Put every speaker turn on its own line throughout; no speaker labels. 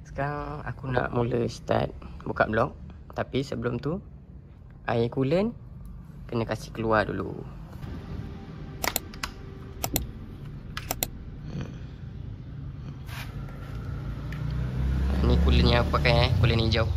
Sekarang aku nak mula start buka blog. Tapi sebelum tu, air coolant kena kasih keluar dulu. Ni coolant yang aku pakai, coolant hijau.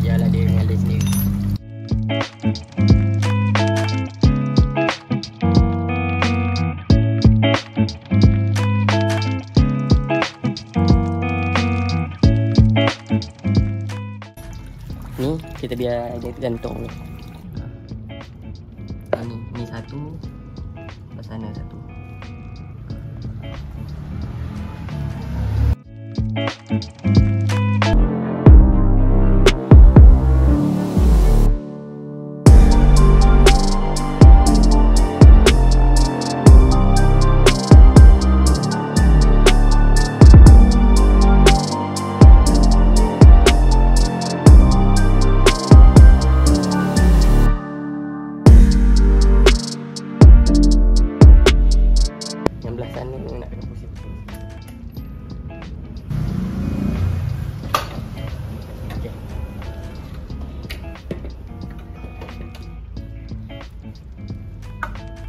Biarlah dia mengalir sendiri. Ni kita biar dia tergantung. Ni satu, lepas sana satu.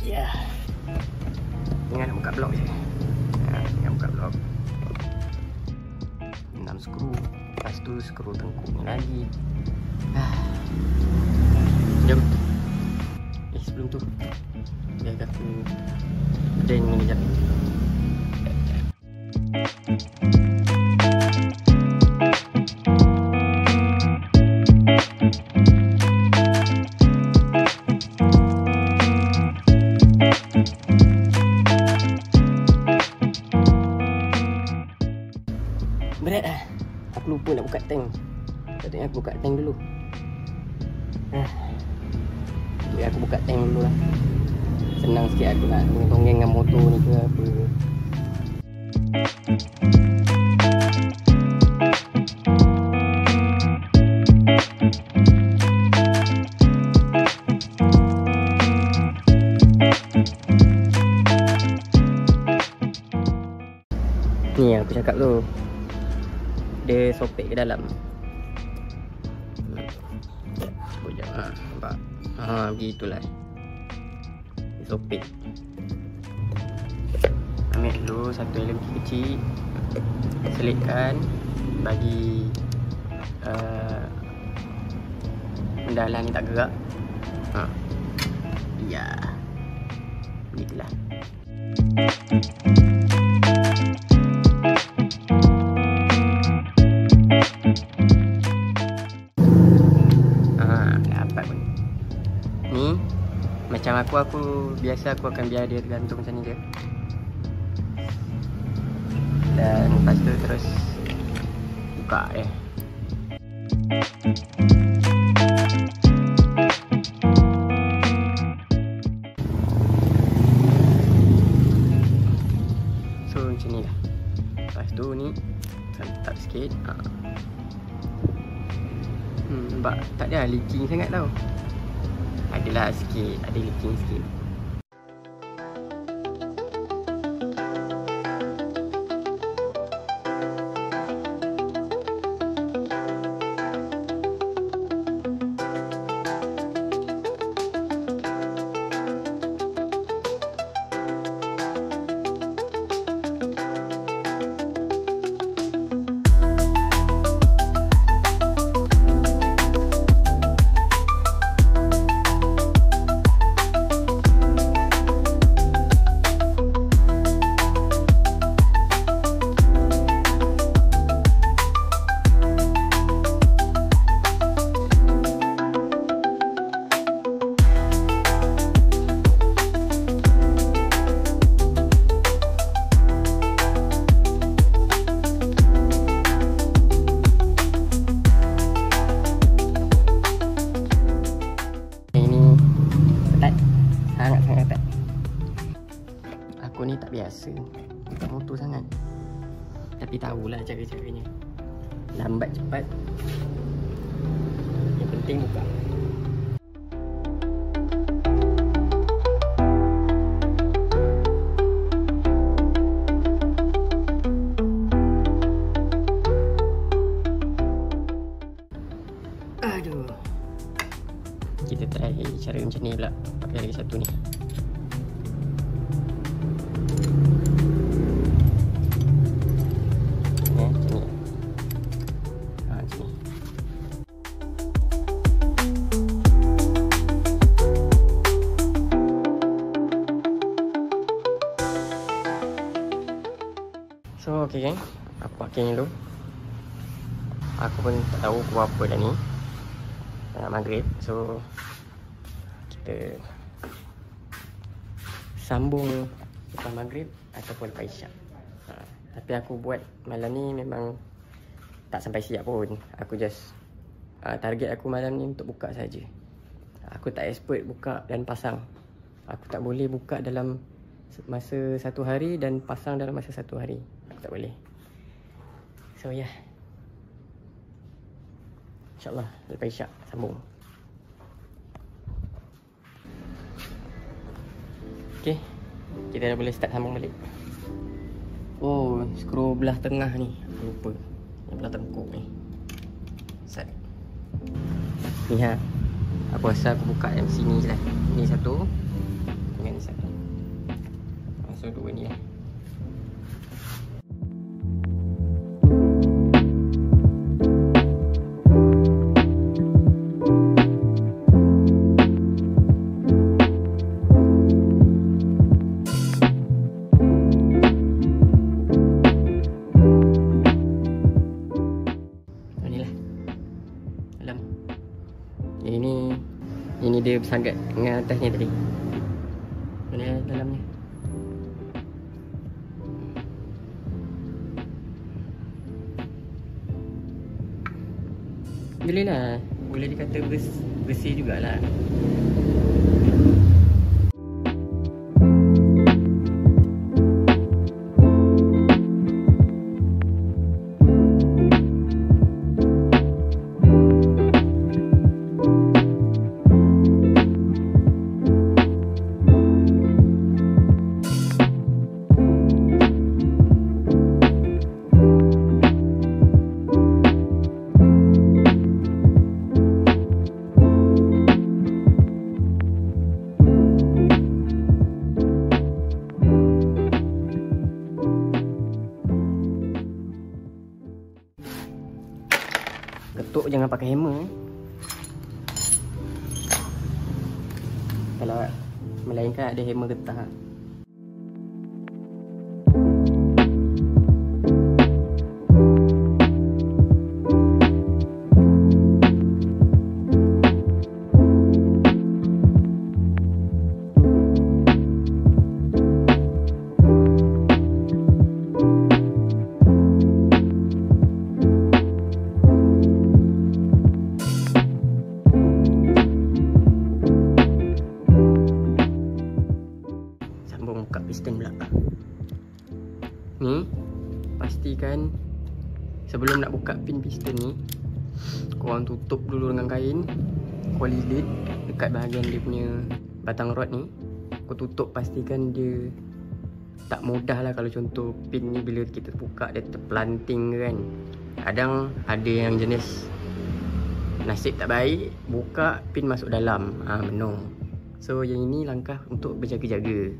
Ya, tinggal nak buka blok je. Tinggal buka blok 6 skru. Lepas tu skru tengkuknya lagi. Jom. Sebelum tu biar aku drain ni sekejap. Berat lah. Aku lupa nak buka tank. Patutnya aku buka tank dulu. Jadi aku buka tank dulu lah. Senang sikit aku nak tonggeng dengan motor ni ke apa. Ni yang aku cakap tu, dia sopek ke dalam. Sekejap nampak. Begitulah. Dia sopek. Ambil dulu satu lem kecil, selitkan, bagi pendalam ni tak gerak. Ya, begitulah. Ni macam aku biasa aku akan biar dia tergantung macam ni je. Dan lepas tu terus buka dia. So macam ni lah. Lepas tu ni santap sikit. Nampak tak ada leaking sangat tau. Adalah sikit, ada leaking sikit. aku ni tak biasa buka motor sangat. Tapi tahulah cara-caranya. Lambat cepat, yang penting buka. Aduh, kita try cara macam ni pula. Pakai lagi satu ni. Macam ni. Macam ni. So okay kan, aku parking dulu. Aku pun tak tahu pukul apa dah ni. Nak maghrib. So kita sambung lepas maghrib ataupun lepas isyak. Tapi aku buat malam ni memang tak sampai siap pun. Aku just target aku malam ni untuk buka saja. Aku tak expert buka dan pasang. Aku tak boleh buka dalam masa 1 hari dan pasang dalam masa 1 hari. Aku tak boleh. So yeah, InsyaAllah lepas isyak sambung. Okay, kita dah boleh start sambung balik. Oh, skru belah tengah ni aku lupa. Yang belah tengkuk ni. Set. Ni ha. Aku rasa aku buka yang sini je lah. Ni satu dengan ni satu. So 2 ni lah. Ini dia bersangat dengan atasnya tadi. Mana dalamnya? Boleh lah. Boleh dikata bersih jugalah. Ketuk jangan pakai hammer. Kalau melainkan ada hammer getah. Buka piston pula. Ni pastikan sebelum nak buka pin piston ni, korang tutup dulu dengan kain kuali lid dekat bahagian dia punya batang rod ni. Kau tutup, pastikan dia tak mudah lah. Kalau contoh pin ni bila kita buka dia terpelanting kan. Kadang ada yang jenis nasib tak baik, buka pin masuk dalam, menung. So yang ini langkah untuk berjaga-jaga.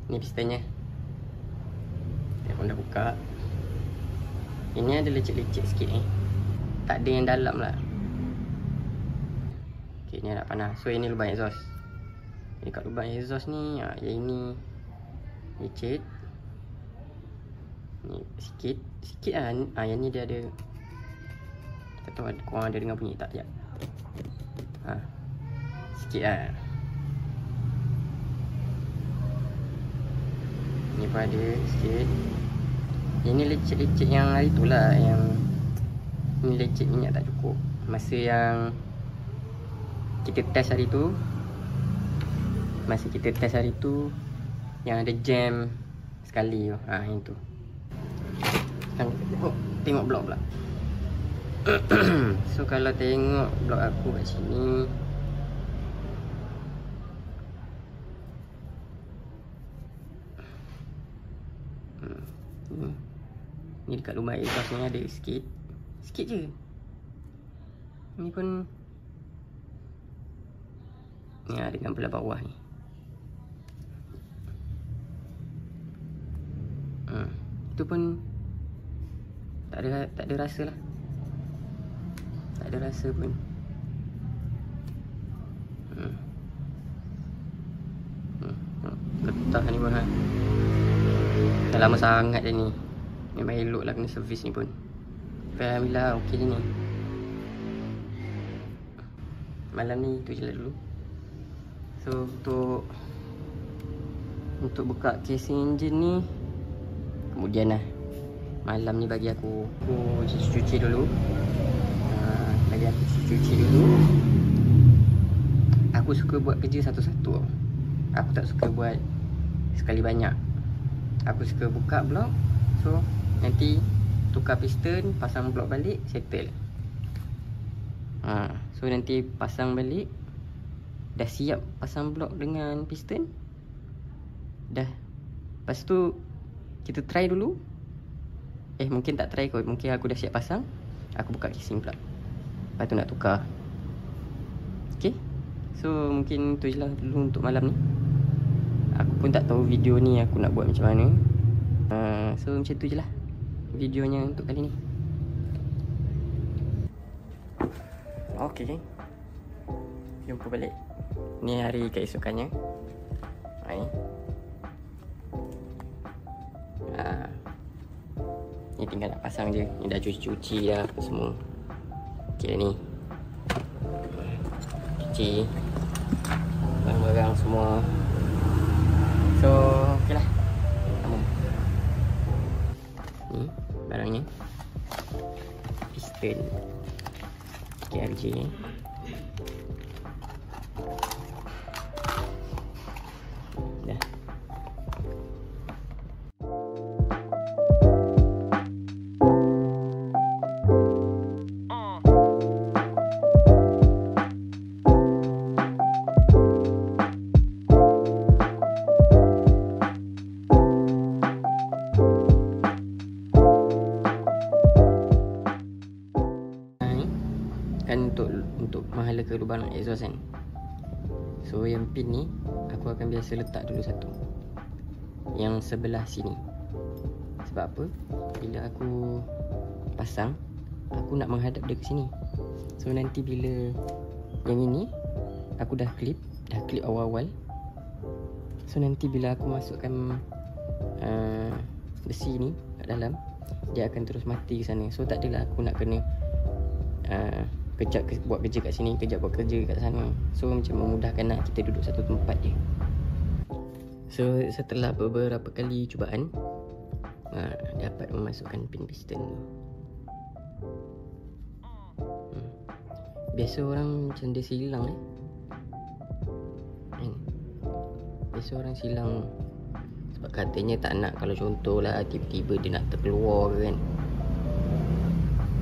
Ni pistonnya. Dia pun dah buka. Ini ada lecet-lecet sikit ni. Tak ada yang dalam lah. Okay, ni nak panas. So ini lubang exhaust. Ni kat lubang exhaust ni, yang ini lecet. Ni sikit lah. Yang ni dia ada. Tak tahu korang ada dengar bunyi tak? Sekejap. Sikit lah. Ni pun ada sikit. Ini lecet-lecet yang hari tu lah, yang ni lecet minyak tak cukup. Masa yang kita test hari tu, yang ada jam sekali tu. Yang tu. Sekarang kita tengok blog pula. So kalau tengok blog aku kat sini, ni dekat lubang exhaust ni ada sikit je. Ni pun ni dengan belah bawah ni. Itu pun tak ada rasa lah. Tak ada rasa pun. Getah ni pun dah lama sangat dah ni. Memang elok lah kena servis ni pun. Alhamdulillah okey je ni. Malam ni tu je lah dulu. So untuk buka casing engine ni kemudian lah. Malam ni bagi aku cuci dulu. Aku suka buat kerja satu-satu. Aku tak suka buat sekali banyak. Aku suka buka blok, so nanti tukar piston, pasang blok balik, settle. So nanti pasang balik, dah siap pasang blok dengan piston, dah. Lepas tu kita try dulu. Mungkin tak try kot, mungkin aku dah siap pasang, aku buka casing pula, lepas tu nak tukar. Okay, so mungkin tu je lah dulu untuk malam ni. Aku pun tak tahu video ni aku nak buat macam mana. So macam tu je lah videonya untuk kali ni. Okay, jumpa balik. Ni hari keesokannya. Ni tinggal nak pasang je. Ni dah cuci-cuci dah apa semua. Okay, ni cuci barang-barang semua. So okay lah. Ni barangnya, piston KRJ. Dah. Kan untuk menghala ke lubang exhaust kan. So yang pin ni aku akan biasa letak dulu satu, yang sebelah sini. Sebab apa? Bila aku pasang, aku nak menghadap dia ke sini. So nanti bila yang ini aku dah clip awal-awal, so nanti bila aku masukkan besi ni kat dalam, dia akan terus mati ke sana. So tak adalah aku nak kena kejap buat kerja kat sini, kejap buat kerja kat sana. So macam memudahkan lah, kita duduk satu tempat je. So setelah beberapa kali cubaan, dapat memasukkan pin piston ni. Biasa orang macam dia silang Biasa orang silang sebab katanya tak nak, kalau contohlah tiba-tiba dia nak terkeluar kan.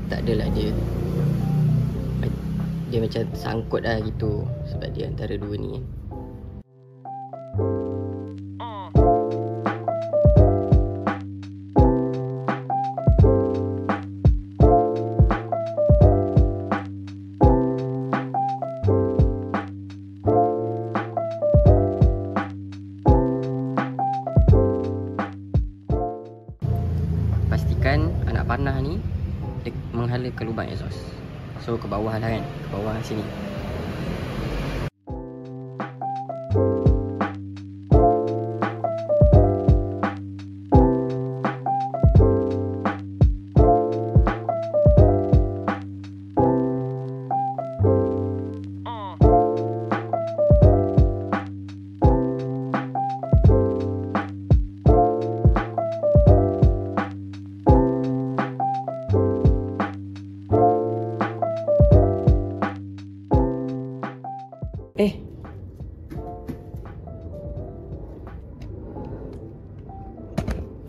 Tak adalah, dia macam sangkut lah gitu, sebab dia antara dua ni kan. Pastikan anak panah ni menghala ke lubang exhaust. So ke bawah lah kan, ke bawah sini.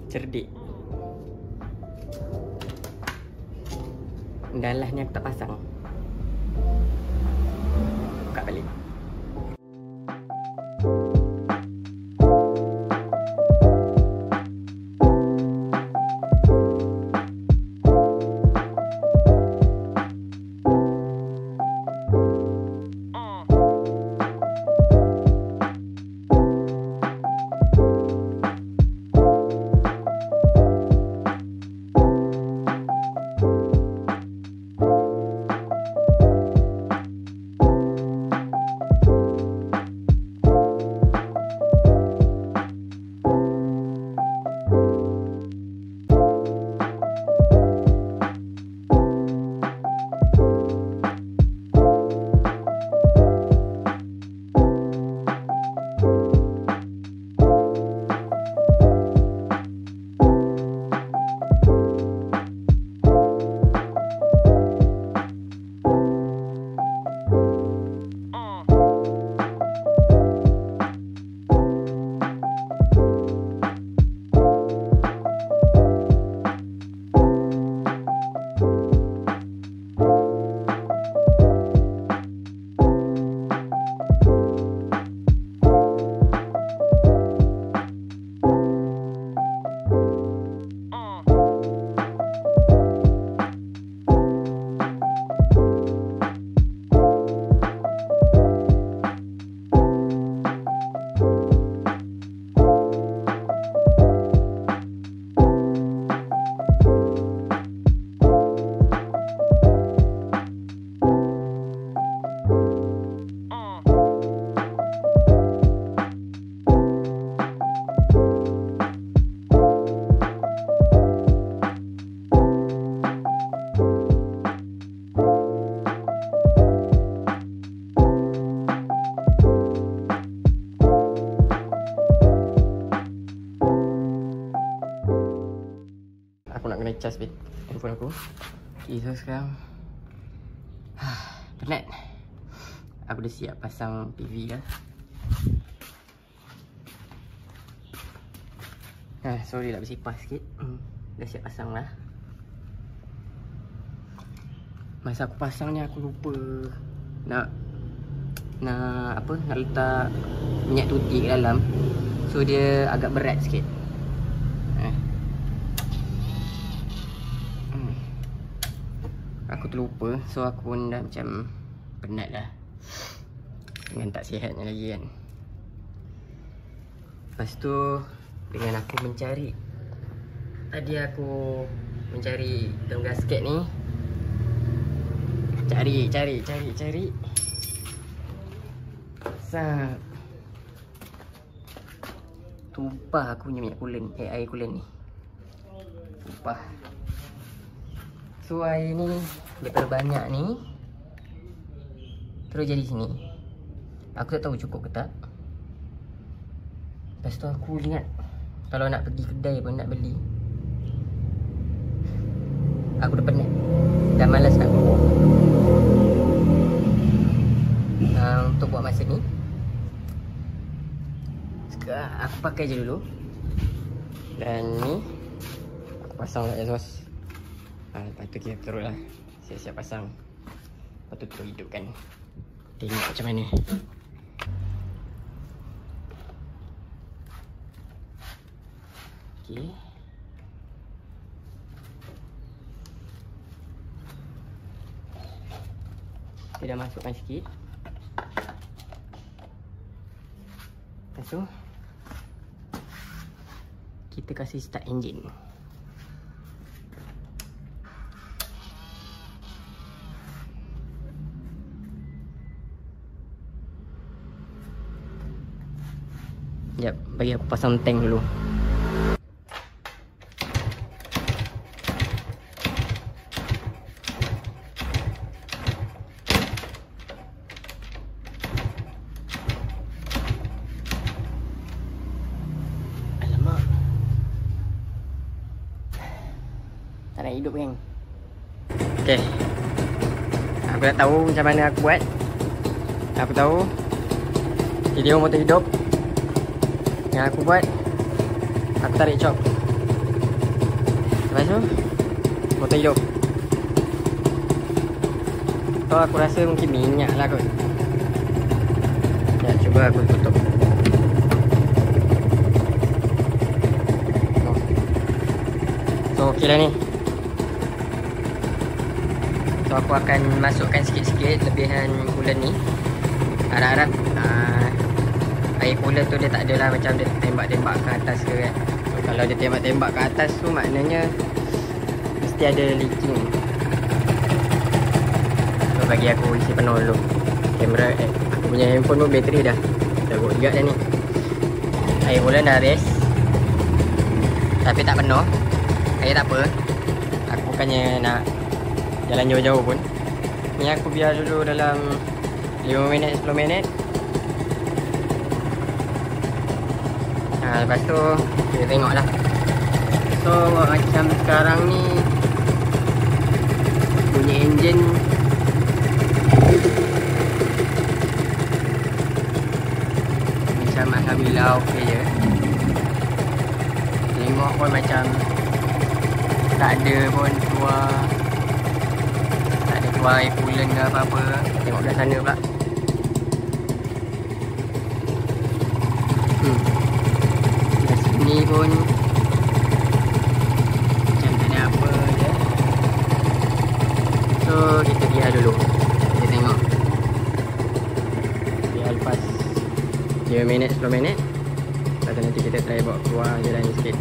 cerdik. Dah lah ni aku tak pasang. Buka balik. Aku nak kena cas handphone aku. Okay, so sekarang penat. Aku dah siap pasang TV dah. Sorry lah bersipah sikit. Dah siap pasang lah. Masa aku pasang ni aku lupa nak letak minyak tuti ke dalam. So dia agak berat sikit. Aku terlupa. So aku pun dah macam penat dah dengan tak sihatnya lagi kan. Lepas tu dengan aku mencari, tadi aku mencari dalam gasket ni, cari sap. Tumpah aku punya minyak kulen, air kulen ni tumpah. So air ni daripada banyak ni terus jadi sini. Aku tak tahu cukup ke tak. Lepas tu aku ingat kalau nak pergi kedai pun nak beli, aku dah penat, dah malas nak keluar. Untuk buat masa ni sekarang aku pakai je dulu. Dan ni aku pasang lah exhaust. Lepas tu kita terus lah siap-siap pasang. Lepas tu terus hidupkan. Tengok macam mana. Okay. Kita dah masukkan sikit. Lepas tu kita kasih start enjin. Sekejap, bagi aku pasang tank dulu. Alamak, tak nak hidup kan. Okay, aku dah tahu macam mana aku buat. Aku tahu video motor hidup. Yang aku buat, aku tarik chop. Lepas tu motor hidup. So aku rasa mungkin minyak lah kot. Ya, cuba aku tutup. So okey lah ni. So aku akan masukkan sikit-sikit lebihan coolant ni. Harap-harap air coolant tu dia tak adalah macam dia tembak-tembak ke atas ke kan. So kalau dia tembak-tembak ke atas tu maknanya mesti ada leaking. So bagi aku isi penuh dulu. Kamera aku punya handphone pun bateri dah teruk juga dah ni. Air coolant dah rest, tapi tak penuh. Tak apa. Aku bukannya nak jalan jauh-jauh pun. Ni aku biar dulu dalam 5 minit 10 minit. Lepas tu kita tengok lah. So macam sekarang ni bunyi enjin macam alhamdulillah okey je. Tengok pun macam tak ada pun keluar, tak ada keluar air coolant ke apa-apa. Tengok kat sana pula. Kat sini pun macam tak ada apa je. So kita lihat dulu. Kita tengok. Biar lepas 5 minit 10 minit. Lepas tu nanti kita try bawa keluar jalan ni sikit.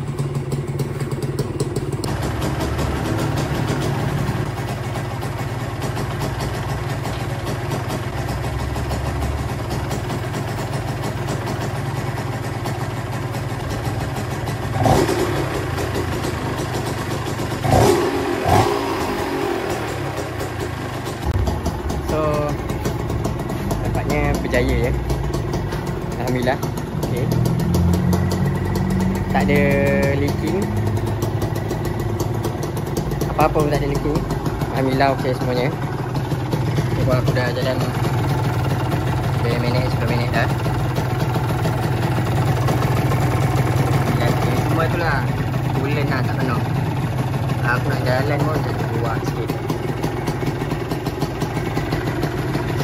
Berjaya ya. Alhamdulillah. Okey. Tak ada leaking. Apa-apa pun tak ada leaking. Alhamdulillah okey semuanya. Sebab aku dah jalan 10 minit 10 minit dah. Alhamdulillah semua tu lah. Bulan lah tak penuh. Aku nak jalan pun tak keluar sikit.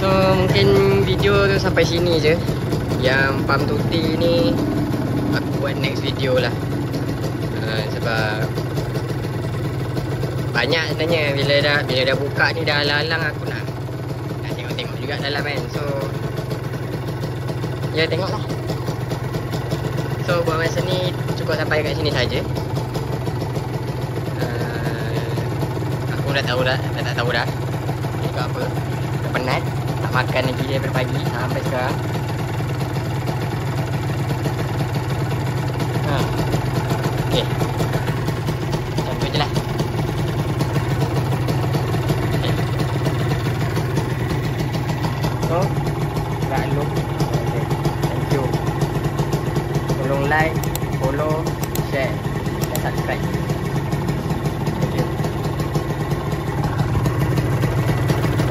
So mungkin video tu sampai sini je. Yang pump tuti ni aku buat next video lah. Sebab banyak sebenarnya bila dah buka ni dah alang-alang aku nak tengok-tengok juga dalam kan. So ya tengoklah. So buat masa ni cukup sampai kat sini saja. Aku dah tahu dah, tak tahu dah. Ini apa? Dah penat. Tak makan lagi daripada pagi sampai sekarang. Okay. Macam tu je lah. Okay. So tak lupa. Okay. Thank you. Tolong like, follow, share dan subscribe.